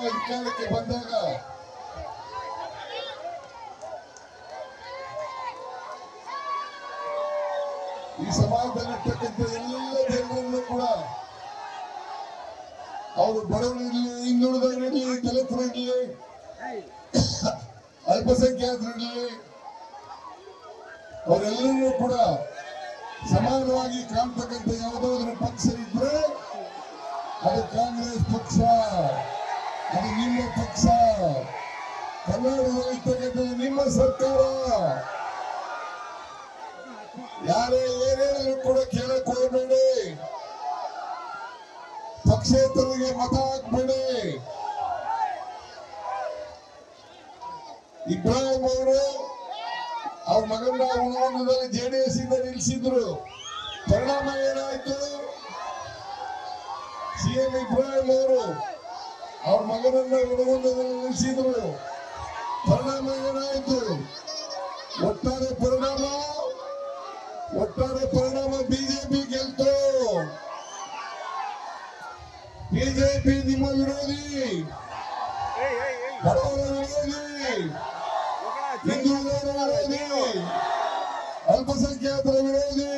ಅಧಿಕಾರಕ್ಕೆ ಬಂದಾಗ ಈ ಸಮಾಜದಲ್ಲಿರ್ತಕ್ಕಂಥ ಎಲ್ಲ ಜನರನ್ನು ಕೂಡ ಅವರು ಬಡವರಿರಲಿ, ಹಿಂದುಳಿದವರಿರಲಿ, ದಲಿತರಿರಲಿ, ಅಲ್ಪಸಂಖ್ಯಾತರಿರಲಿ, ಅವರೆಲ್ಲರೂ ಕೂಡ ಸಮಾನವಾಗಿ ಕಾಣ್ತಕ್ಕಂಥ ಯಾವುದಾದ್ರೂ ಪಕ್ಷ ಇದ್ರೆ ಅದು ಕಾಂಗ್ರೆಸ್ ಪಕ್ಷ, ಅದು ನಿಮ್ಮ ಪಕ್ಷ. ಕರ್ನಾಟಕದಲ್ಲಿರ್ತಕ್ಕಂಥ ನಿಮ್ಮ ಸರ್ಕಾರ. ಯಾರೇ ಏನೇನಾದ್ರೂ ಕೂಡ ಕೇಳಕ್ ಹೋಗಬೇಡಿ, ಪಕ್ಷೇತರಿಗೆ ಮತ ಹಾಕ್ಬೇಡಿ. ಇಬ್ರಾಹಿಂ ಅವರು ಅವ್ರ ಮಗನ ಉಣವಣ್ಣದಲ್ಲಿ ಜೆಡಿಎಸ್ ಇಂದ ನಿಲ್ಲಿಸಿದ್ರು. ಪರಿಣಾಮ ಏನಾಯ್ತು? ಸಿಎಂ ಇಬ್ರಾಹಿಂ ಅವರು ಅವ್ರ ಮಗನನ್ನ ಉಣವಣ್ಣದಲ್ಲಿ ನಿಲ್ಲಿಸಿದ್ರು. ಪರಿಣಾಮ ಏನಾಯ್ತು? ಒಟ್ಟಾರೆ ಪರಿಣಾಮ ಬಿಜೆಪಿ ಗೆಲ್ತು. ಬಿಜೆಪಿ ನಿಮ್ಮ ವಿರೋಧಿ, ಬಡವರ ವಿರೋಧಿ, ಹಿಂದುಳಿದವರ ವಿರೋಧಿ, ಅಲ್ಪಸಂಖ್ಯಾತರ ವಿರೋಧಿ,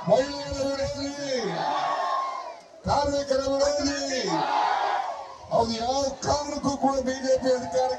ಮಹಿಳೆಯರ ವಿರೋಧಿ, ಕಾರ್ಮಿಕರ ವಿರೋಧಿ. ಅವ್ರು ಯಾವ ಕಾರಣಕ್ಕೂ ಕೂಡ ಬಿಜೆಪಿ ಅಧಿಕಾರಕ್ಕೆ